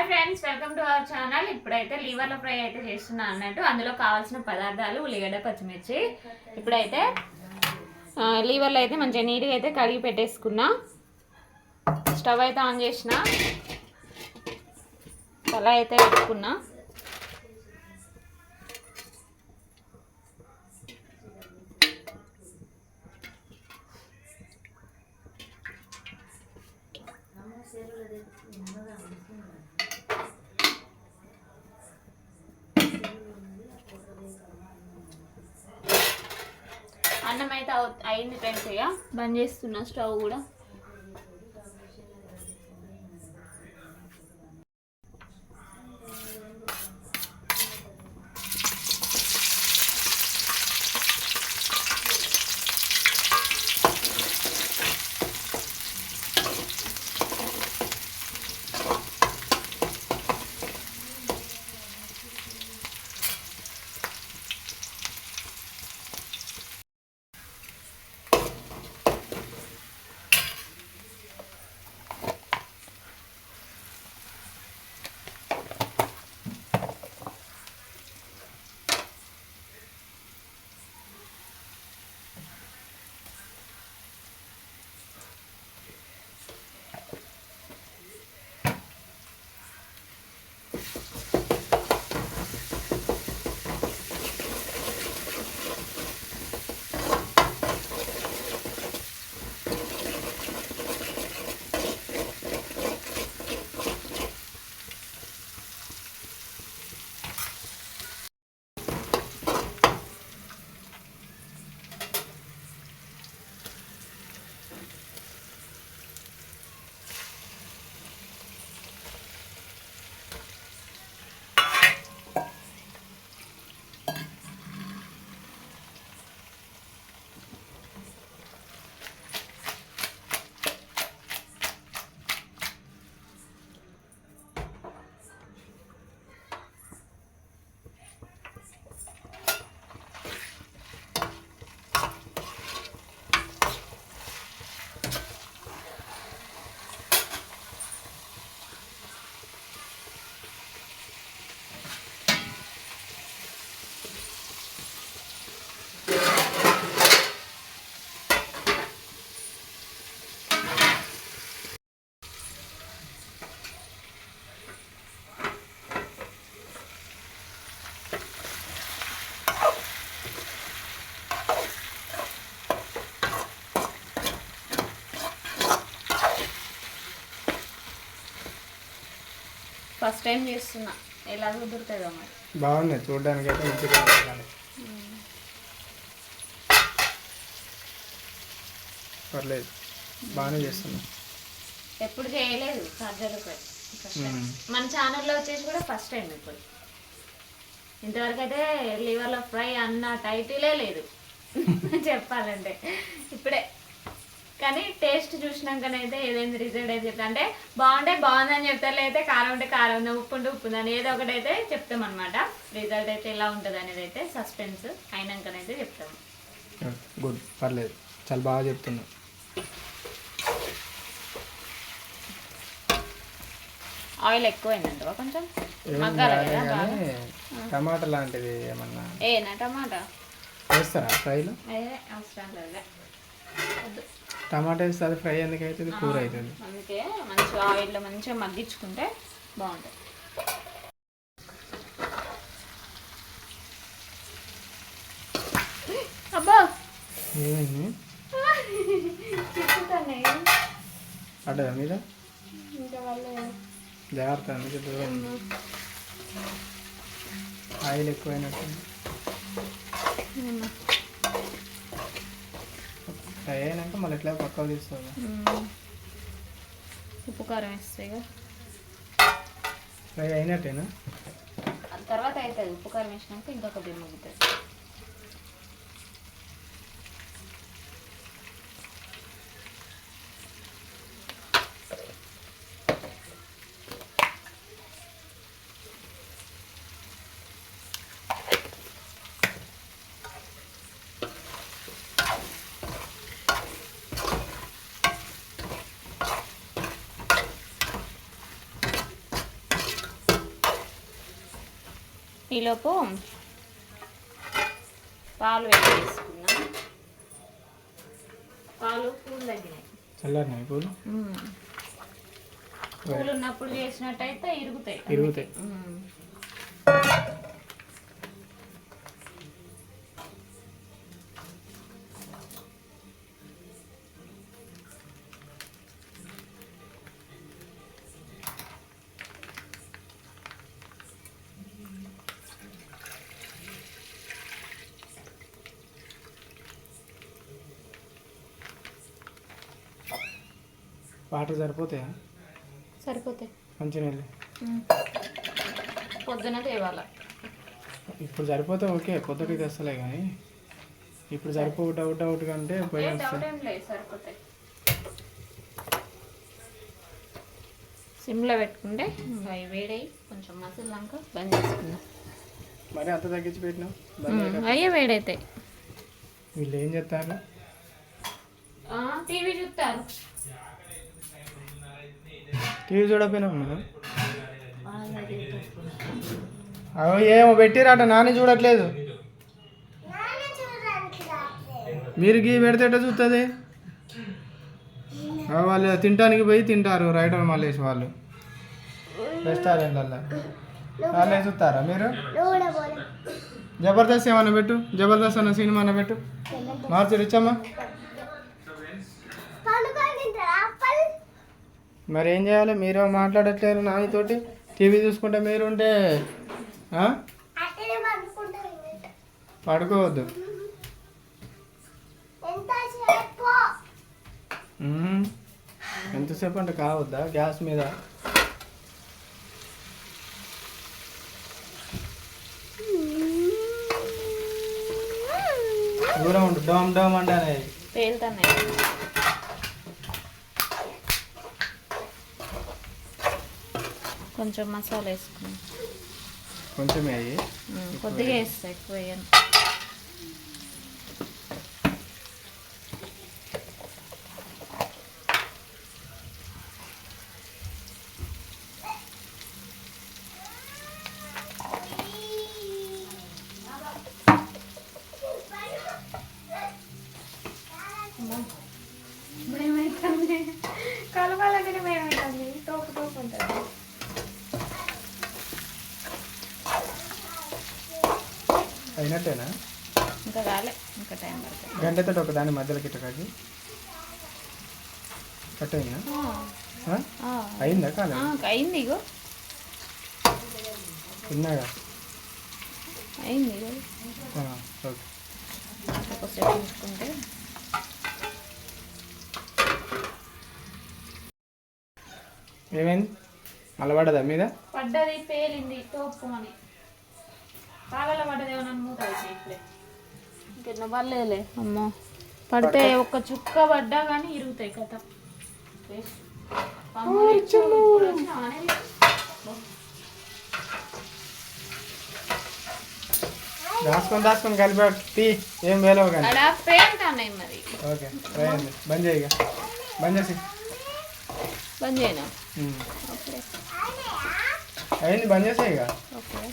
Friends, welcome to our channel. ఇప్పుడైతే లీవర్ల fry అయితే చేస్తున్నా అన్నట్టు. అందులో కావాల్సిన పదార్థాలు ఉల్లిగడ్డ, పచ్చిమిర్చి. ఇప్పుడైతే లీవర్లు అయితే మంచిగా నీట్గా అయితే కడిగి పెట్టేసుకున్నా. స్టవ్ అయితే ఆన్ చేసిన, కళాయి అయితే పెట్టుకున్నా. అన్నం అయితే అయింది ఫ్రెండ్స్. ఇక బంద్ చేస్తున్నా స్టవ్ కూడా. ఫస్ట్ టైం చేస్తున్నా, ఎలా కుదురుతుందో మరి. బాగుంది చూడడానికి అయితే మంచిగా పర్లేదు, బాగానే చేస్తున్నా. ఎప్పుడు చేయలేదు సర్జరీ మన ఛానల్లో వచ్చేసి కూడా ఫస్ట్ టైం. ఇప్పుడు ఇంతవరకు అయితే లివర్లో ఫ్రై అన్న టైటిలే లేదు చెప్పాలంటే. ఇప్పుడే కానీ టేస్ట్ చూసినాకనైతే ఏదైంది రిజల్ట్ అయితే చెప్తా అంటే బాగుందని చెప్తారు, అయితే కారం ఉంటే కారం ఉంది, ఉప్పు ఉంటే ఉప్పు ఉందని ఏదో ఒకటి అయితే చెప్తాం అనమాట. రిజల్ట్ అయితే ఎలా ఉంటుంది అనేది అయితే సస్పెన్స్ అయినాకనైతే చెప్తాము. గుడ్, పర్లేదు, చాలా బాగా చెప్తున్నా. ఆయిల్ ఎక్కువైందంట కొంచెం. టమాటా లాంటిది ఏమన్నా ఏనా టమాటా వేస్తారా ఫ్రైలో? అవసరం లేదు, టమాటా వేస్తే అది ఫ్రై ఎందుకు అవుతుంది, కూర అవుతుంది. అందుకే మంచిగా ఆయిల్లో మంచిగా మగ్గించుకుంటే బాగుంటుంది. అబ్బా ఏమైంది? అడ్డా మీద జాగ్రత్త, అందుకే దూరం. ఆయిల్ ఎక్కువైనట్టు ఫ్రై అయినాక మళ్ళీ ఎట్లా పక్కకు తీసుకోవాలి. ఉప్పు కారం వేస్తాయి ఫ్రై అయినట్టేనా? తర్వాత అవుతుంది, ఉప్పు కారం వేసినాక ఇంకొక బియ్యం మగ్గుతుంది. ఈలోపు పాలు వేడి చేసుకున్నాం. పాలు పూలు తగ్గినాయి. చల్లారినాయి పూలు. పూలు ఉన్నప్పుడు చేసినట్టయితే ఇరుగుతాయి. వాటర్ సరిపోతాయా? సరిపోతాయి. మంచినీళ్ళు పొద్దున తేవాల. ఇప్పుడు సరిపోతే ఓకే, పొద్దుటికి తెస్తలే కానీ ఇప్పుడు సరిపో డౌట్ కంటే సరిపోతాయి. సిమ్లో పెట్టుకుంటే అవి వేడై కొంచెం మసాలాక బంద్ చేసుకుందాం. మరి అంత తగ్గించి పెట్టినావు? అయ్యే వేడైతాయి. వీళ్ళు ఏం చేస్తారు? టీవీ చూస్తారు. టీవీ చూడకపోయినా మేడం? అవి ఏమో పెట్టిరాట, నాని చూడట్లేదు. మీరు గీ పెడితే చూస్తుంది. వాళ్ళు తినడానికి పోయి తింటారు రైటర్ మల్లేసి వాళ్ళు రెస్టారెంట్లలో. వాళ్ళే చూస్తారా మీరు? జబర్దస్త్ ఏమన్నా పెట్టు, జబర్దస్త్ అన్న సినిమా అన్న పెట్టు. మార్చి రిచ్చమ్మా. మరి ఏం చేయాలి? మీరు మాట్లాడట్లేరు నానితోటి. టీవీ చూసుకుంటే మీరుంటే పడుకోవద్దు. ఎంతసేపు అంటే కావద్దా గ్యాస్ మీద? దూరం ఉండు. డోమ్ డోమ్ అంటే పేలుతున్నాయి. కొంచెం మసాలా వేసుకున్నాం. కొంచెం వేయి. కొద్దిగా వేస్తా, ఎక్కువ వేయను. భయమవుతుంది, కలపాలంటే భయమవుతుంది. తోపు తోపు ఉంటుంది. అయినట్టేనా? ఇంకా కాలే, ఇంకా టైం పడుతుంది. గంటతో ఒక దాని మధ్యలో గిట్టకాకి కట్ అయిందా? అయిందా? కాలే? అయింది. ఇగో ఉన్నాగా అయింది. ఇగో ఓకే. ఒకసేపు ఉంచుకుంటే ఏమైంది? మళ్ళీ పడ్డదా మీద? పడ్డది, పేలింది. తోపు అని పాలలో పడ్డది. ఏమన్నా మూత అయితే ఇప్పుడే ఇంకెన్నో పర్లేదులే. అమ్మో, పడితే ఒక్క చుక్క పడ్డా కానీ ఇరుగుతాయి కదా. దాచుకొని కలిపి ఏం వేలవు కానీ పేలుతున్నాయి మరి. ఓకే, బంద్ చేయగా. బంద్ చేసి బంద్ చేయనా? అయింది, బంద్ చేసేయిగా. ఓకే.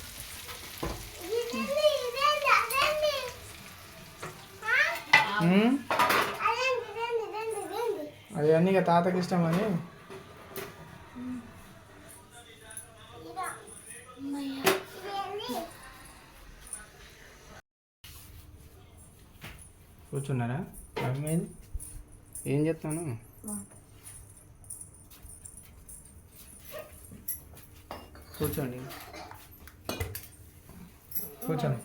అది అన్నీ ఇక తాతకి ఇష్టం అని. కూర్చున్నారా? ఏమైంది? ఏం చెప్తాను? కూర్చోండి, కూర్చోండి.